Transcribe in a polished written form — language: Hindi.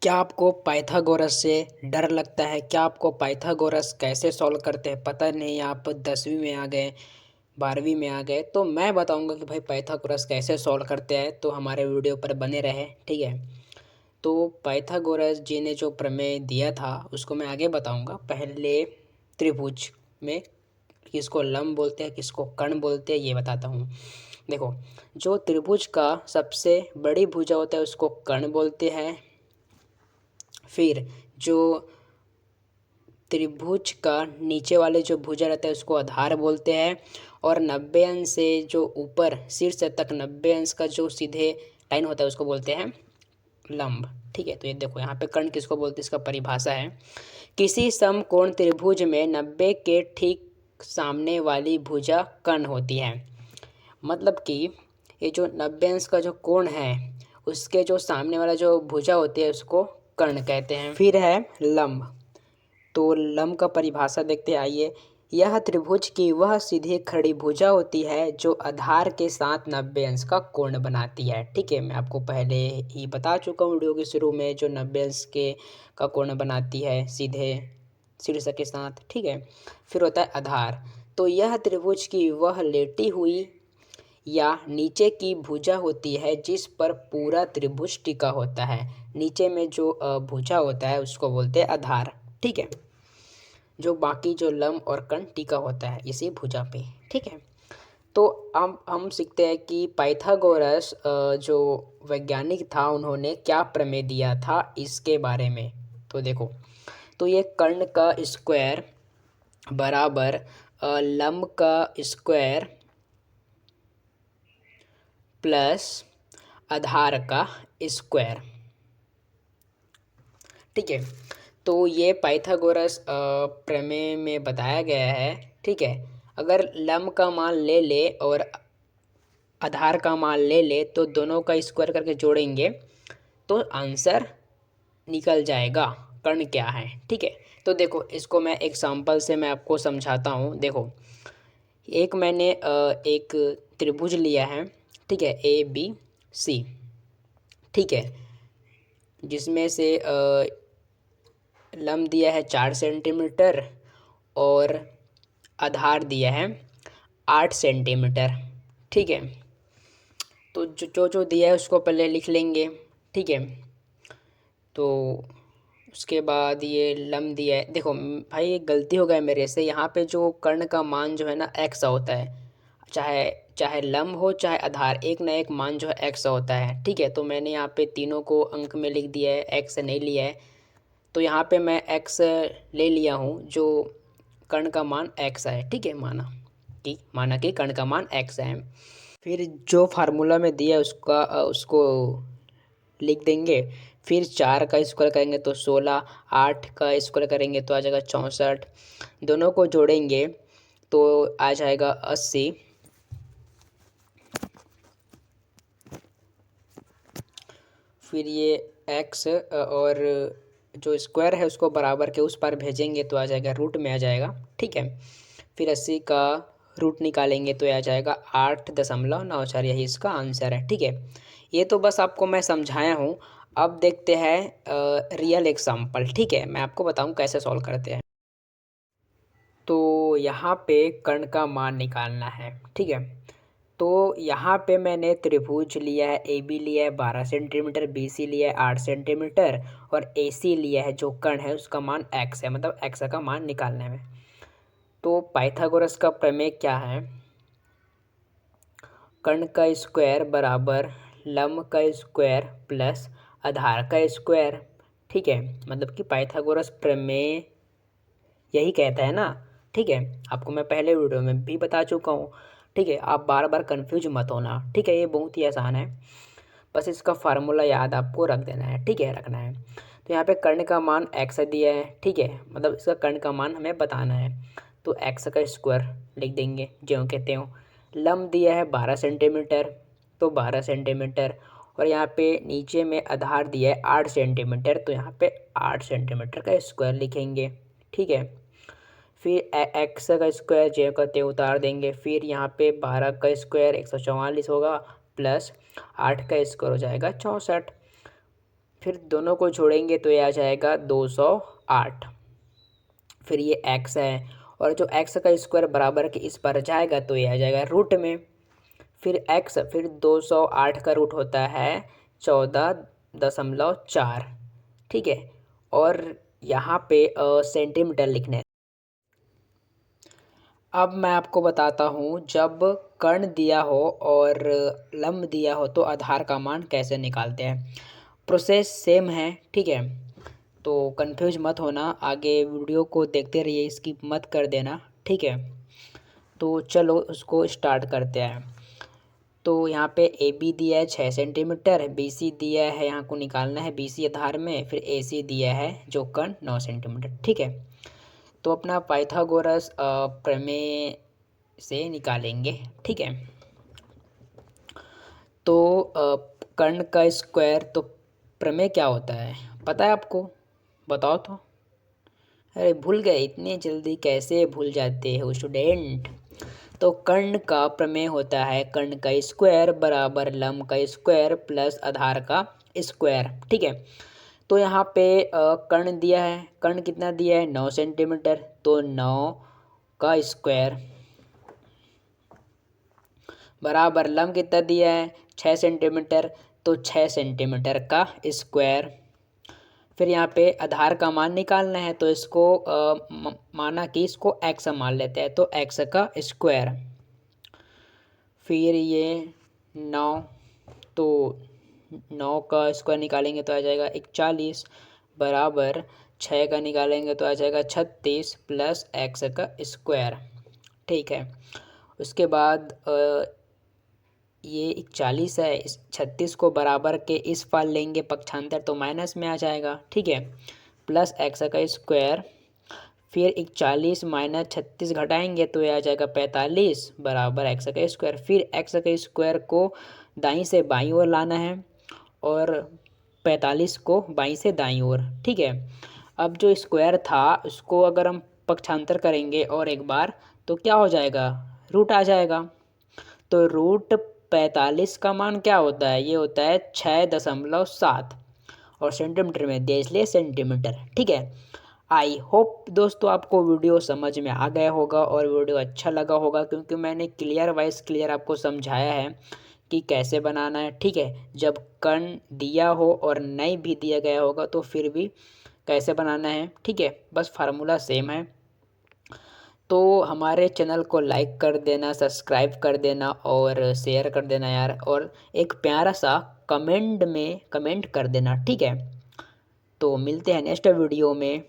क्या आपको पाइथागोरस से डर लगता है? क्या आपको पाइथागोरस कैसे सॉल्व करते हैं पता नहीं? आप 10वीं में आ गए, 12वीं में आ गए, तो मैं बताऊंगा कि भाई पाइथागोरस कैसे सॉल्व करते हैं। तो हमारे वीडियो पर बने रहे, ठीक है। तो पाइथागोरस जी ने जो प्रमेय दिया था उसको मैं आगे बताऊंगा। पहले त्रिभुज में किसको लंब बोलते हैं, किसको कर्ण बोलते हैं, ये बताता हूँ। देखो, जो त्रिभुज का सबसे बड़ी भुजा होता है उसको कर्ण बोलते हैं। फिर जो त्रिभुज का नीचे वाले जो भुजा रहता है उसको आधार बोलते हैं। और 90 अंश से जो ऊपर शीर्ष तक 90 अंश का जो सीधे लाइन होता है उसको बोलते हैं लंब, ठीक है। तो ये देखो, यहाँ पे कर्ण किसको बोलते हैं, इसका परिभाषा है, किसी समकोण त्रिभुज में 90 के ठीक सामने वाली भुजा कर्ण होती है। मतलब कि ये जो 90 अंश का जो कोण है उसके जो सामने वाला जो भुजा होती है उसको कर्ण कहते हैं। फिर है लंब। तो लंब का परिभाषा देखते हैं, आइए। यह त्रिभुज की वह सीधी खड़ी भुजा होती है जो आधार के साथ 90 अंश का कोण बनाती है, ठीक है। मैं आपको पहले ही बता चुका हूँ वीडियो के शुरू में, जो 90 अंश के का कोण बनाती है सीधे शीर्ष के साथ, ठीक है। फिर होता है आधार। तो यह त्रिभुज की वह लेटी हुई या नीचे की भुजा होती है जिस पर पूरा त्रिभुज टिका होता है। नीचे में जो भुजा होता है उसको बोलते हैं आधार, ठीक है। जो बाकी जो लंब और कर्ण टिका होता है इसी भुजा पे, ठीक है। तो अब हम सीखते हैं कि पाइथागोरस जो वैज्ञानिक था उन्होंने क्या प्रमेय दिया था इसके बारे में। तो देखो, तो ये कर्ण का स्क्वायर बराबर लंब का स्क्वायर प्लस आधार का स्क्वायर, ठीक है। तो ये पाइथागोरस प्रमेय में बताया गया है, ठीक है। अगर लंब का मान ले ले और आधार का मान ले ले तो दोनों का स्क्वायर करके जोड़ेंगे तो आंसर निकल जाएगा कर्ण क्या है, ठीक है। तो देखो, इसको मैं एग्जांपल से मैं आपको समझाता हूँ। देखो, एक मैंने एक त्रिभुज लिया है, ठीक है, ए बी सी, ठीक है, जिसमें से लंब दिया है 4 सेंटीमीटर और आधार दिया है 8 सेंटीमीटर, ठीक है। तो जो दिया है उसको पहले लिख लेंगे, ठीक है। तो उसके बाद ये लंब दिया है। देखो भाई, ये गलती हो गया मेरे से, यहाँ पे जो कर्ण का मान जो है ना एक्स होता है, चाहे चाहे लंब हो चाहे आधार, एक ना एक मान जो है एक्स होता है, ठीक है। तो मैंने यहाँ पे तीनों को अंक में लिख दिया है, एक्स नहीं लिया है। तो यहाँ पे मैं एक्स ले लिया हूँ, जो कर्ण का मान एक्स है, ठीक है। माना कि कर्ण का मान एक्स है। फिर जो फार्मूला में दिया है उसको लिख देंगे। फिर 4 का स्क्वायर करेंगे तो 16, 8 का स्क्वायर करेंगे तो आ जाएगा 64, दोनों को जोड़ेंगे तो आ जाएगा 80। फिर ये एक्स और जो स्क्वायर है उसको बराबर के उस पार भेजेंगे तो आ जाएगा रूट में आ जाएगा, ठीक है। फिर 80 का रूट निकालेंगे तो आ जाएगा 8.94, यही इसका आंसर है, ठीक है। ये तो बस आपको मैं समझाया हूँ। अब देखते हैं रियल एग्जाम्पल, ठीक है। मैं आपको बताऊँ कैसे सॉल्व करते हैं। तो यहाँ पे कर्ण का मान निकालना है, ठीक है। तो यहाँ पे मैंने त्रिभुज लिया है, ए बी लिया है 12 सेंटीमीटर, बी सी लिया है 8 सेंटीमीटर और ए सी लिया है जो कर्ण है उसका मान एक्स है, मतलब एक्स का मान निकालने में। तो पाइथागोरस का प्रमेय क्या है, कर्ण का स्क्वायर बराबर लंब का स्क्वायर प्लस आधार का स्क्वायर, ठीक है। मतलब कि पाइथागोरस प्रमेय यही कहता है ना, ठीक है। आपको मैं पहले वीडियो में भी बता चुका हूँ, ठीक है। आप बार बार कंफ्यूज मत होना, ठीक है। ये बहुत ही आसान है, बस इसका फार्मूला याद आपको रख देना है, ठीक है, रखना है। तो यहाँ पे कर्ण का मान एक्स दिया है, ठीक है, मतलब इसका कर्ण का मान हमें बताना है। तो एक्स का स्क्वायर लिख देंगे ज्यों कहते हो। लंब दिया है 12 सेंटीमीटर, तो 12 सेंटीमीटर। और यहाँ पे नीचे में आधार दिया है 8 सेंटीमीटर, तो यहाँ पे 8 सेंटीमीटर का स्क्वायर लिखेंगे, ठीक है। फिर एक्स का स्क्वायर जे का त्यों उतार देंगे। फिर यहाँ पे 12 का स्क्वायर 144 होगा प्लस 8 का स्क्वायर हो जाएगा 64। फिर दोनों को जोड़ेंगे तो ये आ जाएगा 208। फिर ये x है और जो x का स्क्वायर बराबर के इस पर जाएगा तो ये आ जाएगा रूट में। फिर x फिर 208 का रूट होता है 14.4। ठीक है, और यहाँ पे सेंटीमीटर लिखने। अब मैं आपको बताता हूँ, जब कर्ण दिया हो और लंब दिया हो तो आधार का मान कैसे निकालते हैं। प्रोसेस सेम है, ठीक है, तो कंफ्यूज मत होना, आगे वीडियो को देखते रहिए, स्किप मत कर देना, ठीक है। तो चलो उसको स्टार्ट करते हैं। तो यहाँ पे ए बी दिया है 6 सेंटीमीटर, बी सी दिया है, यहाँ को निकालना है बी सी आधार में, फिर ए सी दिया है जो कर्ण 9 सेंटीमीटर, ठीक है। तो अपना पाइथागोरस प्रमेय से निकालेंगे, ठीक है। तो कर्ण का स्क्वायर, तो प्रमेय क्या होता है पता है आपको, बताओ तो। अरे भूल गए, इतने जल्दी कैसे भूल जाते हो स्टूडेंट। तो कर्ण का प्रमेय होता है कर्ण का स्क्वायर बराबर लंब का स्क्वायर प्लस आधार का स्क्वायर, ठीक है। तो यहाँ पे कर्ण दिया है, कर्ण कितना दिया है 9 सेंटीमीटर, तो 9 का स्क्वायर बराबर लंब कितना दिया है 6 सेंटीमीटर, तो 6 सेंटीमीटर का स्क्वायर। फिर यहाँ पे आधार का मान निकालना है, तो इसको माना कि इसको x मान लेते हैं, तो x का स्क्वायर। फिर ये 9, तो 9 का स्क्वायर निकालेंगे तो आ जाएगा 41 बराबर 6 का निकालेंगे तो आ जाएगा 36 प्लस x का स्क्वायर, ठीक है। उसके बाद ये 41 है, इस 36 को बराबर के इस पार लेंगे पक्षांतर तो माइनस में आ जाएगा, ठीक है, प्लस एक्स का स्क्वायर। फिर 41 माइनस 36 घटाएंगे तो ये आ जाएगा 45 बराबर एक्स का स्क्वायर। फिर एक्स का स्क्वायर को दाईं से बाईं ओर लाना है और 45 को बाईं से दाईं ओर, ठीक है। अब जो स्क्वायर था उसको अगर हम पक्षांतर करेंगे और एक बार तो क्या हो जाएगा, रूट आ जाएगा। तो रूट 45 का मान क्या होता है, ये होता है 6.7 और सेंटीमीटर में दिया इसलिए सेंटीमीटर, ठीक है। आई होप दोस्तों आपको वीडियो समझ में आ गया होगा और वीडियो अच्छा लगा होगा, क्योंकि मैंने क्लियर आपको समझाया है कि कैसे बनाना है, ठीक है। जब कर्ण दिया हो और नहीं भी दिया गया होगा तो फिर भी कैसे बनाना है, ठीक है, बस फार्मूला सेम है। तो हमारे चैनल को लाइक कर देना, सब्सक्राइब कर देना और शेयर कर देना यार, और एक प्यारा सा कमेंट में कमेंट कर देना, ठीक है। तो मिलते हैं नेक्स्ट वीडियो में।